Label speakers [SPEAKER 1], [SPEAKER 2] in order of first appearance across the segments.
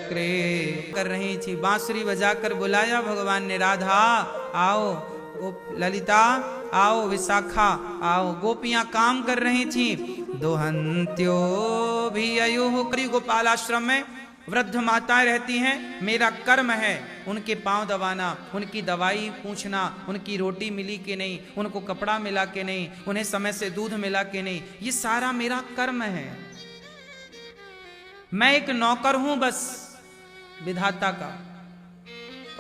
[SPEAKER 1] चक्रे कर रही थी, बांसुरी बजाकर बुलाया भगवान ने, राधा आओ, ललिता आओ, विशाखा आओ। गोपियां काम कर रही थी। दोहंत्यो भी अयुः, गोपाल आश्रम में वृद्ध माताएं रहती हैं। मेरा कर्म है उनके पांव दबाना, उनकी दवाई पूछना, उनकी रोटी मिली कि नहीं, उनको कपड़ा मिला कि नहीं, उन्हें समय से दूध मिला कि नहीं, ये सारा मेरा कर्म है। मैं एक नौकर हूं बस विधाता का,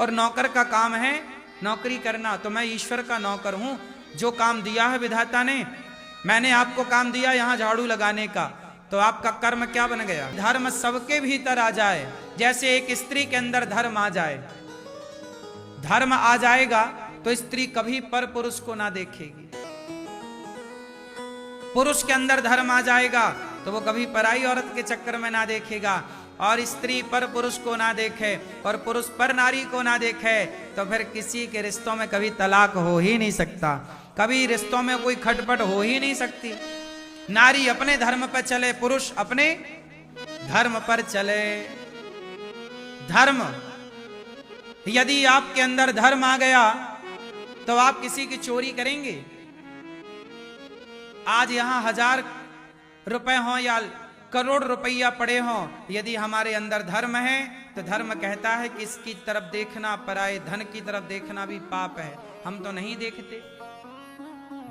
[SPEAKER 1] और नौकर का काम है नौकरी करना। तो मैं ईश्वर का नौकर हूं। जो काम दिया है विधाता ने, मैंने आपको काम दिया यहां झाड़ू लगाने का, तो आपका कर्म क्या बन गया? धर्म सबके भीतर आ जाए, जैसे एक स्त्री के अंदर धर्म आ जाए। धर्म आ जाएगा तो स्त्री कभी पर पुरुष को ना देखेगी। पुरुष के अंदर धर्म आ जाएगा तो वो कभी पराई औरत के चक्कर में ना देखेगा, और स्त्री पर पुरुष को ना देखे और पुरुष पर नारी को ना देखे, तो फिर किसी के रिश्तों में कभी तलाक हो ही नहीं सकता, कभी रिश्तों में कोई खटपट हो ही नहीं सकती। नारी अपने धर्म पर चले, पुरुष अपने धर्म पर चले। धर्म, यदि आपके अंदर धर्म आ गया तो आप किसी की चोरी करेंगे? आज यहां 1000 रुपए हो या करोड़ रुपया पड़े हो, यदि हमारे अंदर धर्म है तो धर्म कहता है कि इसकी तरफ देखना, पराये धन की तरफ देखना भी पाप है। हम तो नहीं देखते।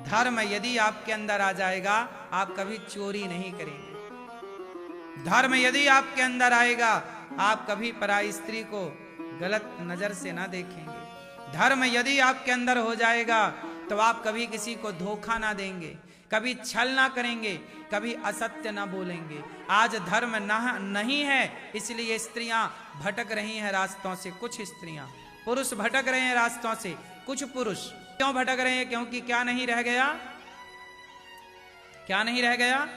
[SPEAKER 1] धर्म यदि आपके अंदर आ जाएगा, आप कभी चोरी नहीं करेंगे। धर्म यदि आपके अंदर आएगा, आप कभी पराई स्त्री को गलत नजर से ना देखेंगे। धर्म यदि आपके अंदर हो जाएगा तो आप कभी किसी को धोखा ना देंगे, कभी छल ना करेंगे, कभी असत्य ना बोलेंगे। आज धर्म नहीं है, इसलिए स्त्रियां भटक रही हैं रास्तों से। कुछ स्त्रियां, पुरुष भटक रहे हैं रास्तों से। कुछ पुरुष क्यों भटक रहे हैं? क्योंकि क्या नहीं रह गया? क्या नहीं रह गया?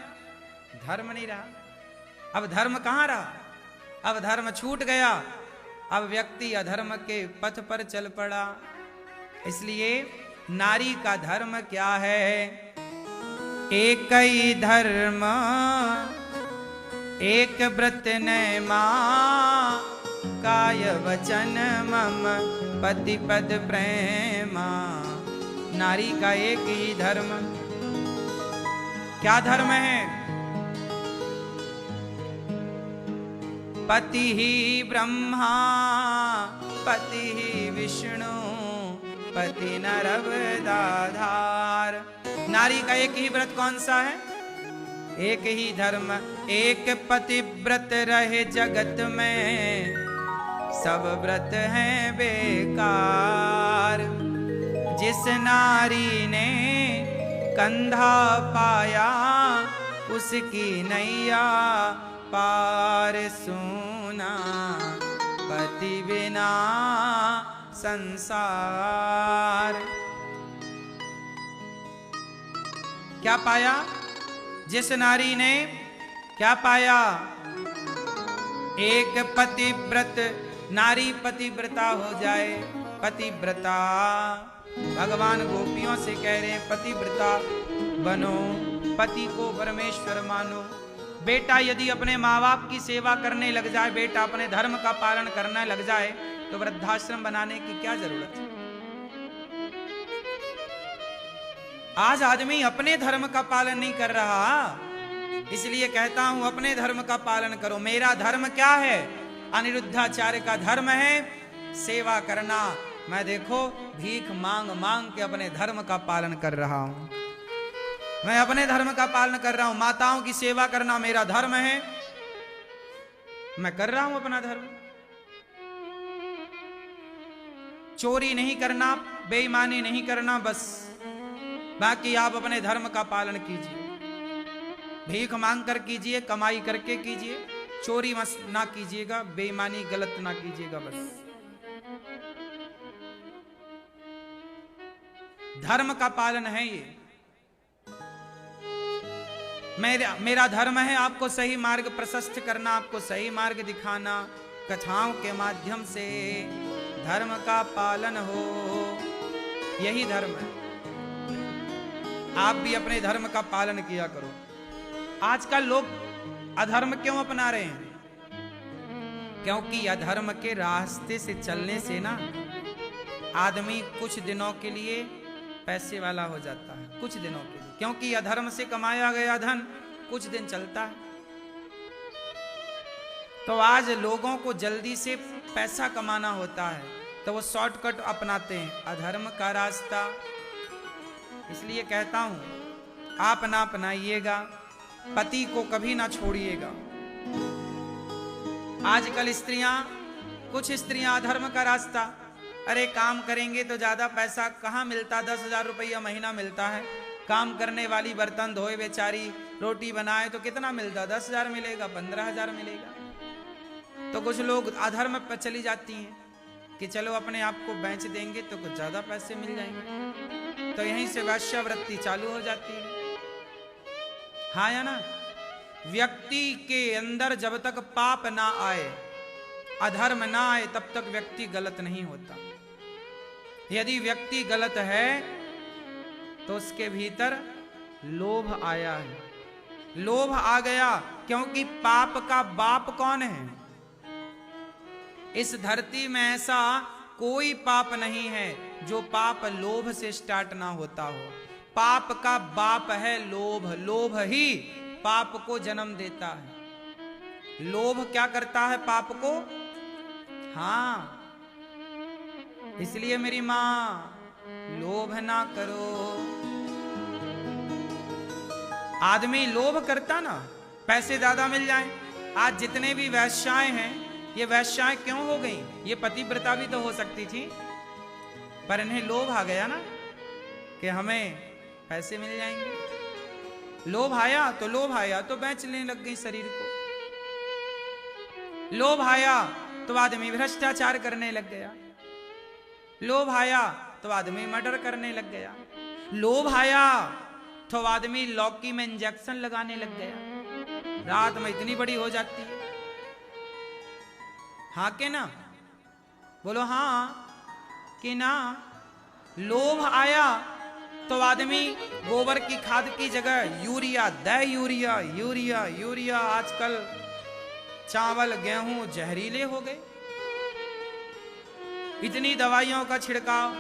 [SPEAKER 1] धर्म नहीं रहा। अब धर्म कहां रहा? अब धर्म छूट गया। अब व्यक्ति अधर्म के पथ पर चल पड़ा। इसलिए नारी का धर्म क्या है? एक ही धर्म एक व्रत नेमा, काय वचन मम पति पद प्रेमा। नारी का एक ही धर्म। क्या धर्म है? पति ही ब्रह्मा, पति ही विष्णु, पति नरवदाधार। नारी का एक ही व्रत कौन सा है? एक ही धर्म। एक पतिव्रत रहे जगत में, सब व्रत हैं बेकार। जिस नारी ने कंधा पाया, उसकी नैया पार सुना। पति बिना संसार। क्या पाया? जिस नारी ने क्या पाया? एक पतिव्रत, नारी पतिव्रता हो जाए। पतिव्रता, भगवान गोपियों से कह रहे हैं पतिव्रता बनो, पति को परमेश्वर मानो। बेटा यदि अपने माँ बाप की सेवा करने लग जाए, बेटा अपने धर्म का पालन करने लग जाए, तो वृद्धाश्रम बनाने की क्या जरूरत है? आज आदमी अपने धर्म का पालन नहीं कर रहा, इसलिए कहता हूं अपने धर्म का पालन करो। मेरा धर्म क्या है? अनिरुद्धाचार्य का धर्म है सेवा करना। मैं देखो भीख मांग मांग के अपने धर्म का पालन कर रहा हूं। मैं अपने धर्म का पालन कर रहा हूं। माताओं की सेवा करना मेरा धर्म है, मैं कर रहा हूं अपना धर्म। चोरी नहीं करना, बेईमानी नहीं करना, बस बाकी आप अपने धर्म का पालन कीजिए। भीख मांग कर कीजिए, कमाई करके कीजिए, चोरी मत ना कीजिएगा, बेईमानी गलत ना कीजिएगा। बस धर्म का पालन है ये। मेरा धर्म है आपको सही मार्ग प्रशस्त करना, आपको सही मार्ग दिखाना। कथाओं के माध्यम से धर्म का पालन हो, यही धर्म है। आप भी अपने धर्म का पालन किया करो। आजकल लोग अधर्म क्यों अपना रहे हैं? क्योंकि अधर्म के रास्ते से चलने से ना आदमी कुछ दिनों के लिए पैसे वाला हो जाता है, कुछ दिनों के लिए, क्योंकि अधर्म से कमाया गया धन कुछ दिन चलता है। तो आज लोगों को जल्दी से पैसा कमाना होता है तो वो शॉर्टकट अपनाते हैं, अधर्म का रास्ता। इसलिए कहता हूं आप ना अपनाइएगा, पति को कभी ना छोड़िएगा। आजकल कुछ स्त्रियां अधर्म का रास्ता, अरे काम करेंगे तो ज्यादा पैसा कहाँ मिलता, 10,000 रुपया महीना मिलता है। काम करने वाली बर्तन धोए बेचारी, रोटी बनाए तो कितना मिलता, 10,000 मिलेगा, 15,000 मिलेगा। तो कुछ लोग अधर्म पर चली जाती हैं कि चलो अपने आप को बेच देंगे तो कुछ ज्यादा पैसे मिल जाएंगे, तो यहीं से वेश्यावृत्ति चालू हो जाती है। हाँ या ना? व्यक्ति के अंदर जब तक पाप ना आए, अधर्म ना आए, तब तक व्यक्ति गलत नहीं होता। यदि व्यक्ति गलत है तो उसके भीतर लोभ आया है, लोभ आ गया, क्योंकि पाप का बाप कौन है? इस धरती में ऐसा कोई पाप नहीं है जो पाप लोभ से स्टार्ट ना होता हो। पाप का बाप है लोभ, लोभ ही पाप को जन्म देता है। लोभ क्या करता है पाप को? हाँ, इसलिए मेरी मां, लोभ ना करो। आदमी लोभ करता ना, पैसे ज्यादा मिल जाएं। आज जितने भी वैश्याएं हैं, ये वैश्याएं क्यों हो गई? ये पतिव्रता भी तो हो सकती थी, पर इन्हें लोभ आ गया ना कि हमें पैसे मिल जाएंगे। लोभ आया तो बेचने लग गई शरीर को। लोभ आया तो आदमी भ्रष्टाचार करने लग गया। लोभ आया तो आदमी मर्डर करने लग गया। लोभ आया तो आदमी लौकी में इंजेक्शन लगाने लग गया, रात में इतनी बड़ी हो जाती है। हाँ के ना? बोलो हाँ कि ना? लोभ आया तो आदमी गोबर की खाद की जगह यूरिया, यूरिया यूरिया यूरिया। आजकल चावल गेहूं जहरीले हो गए, इतनी दवाइयों का छिड़काव।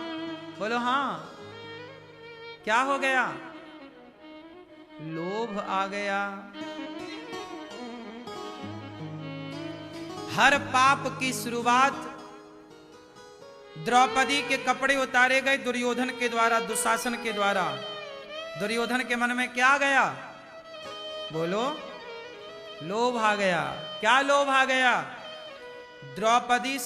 [SPEAKER 1] बोलो हाँ, क्या हो गया? लोभ आ गया। हर पाप की शुरुआत द्रौपदी के कपड़े उतारे गए दुर्योधन के द्वारा, दुशासन के द्वारा। दुर्योधन के मन में क्या गया? बोलो, लोभ आ गया। क्या लोभ आ गया? द्रौपदी से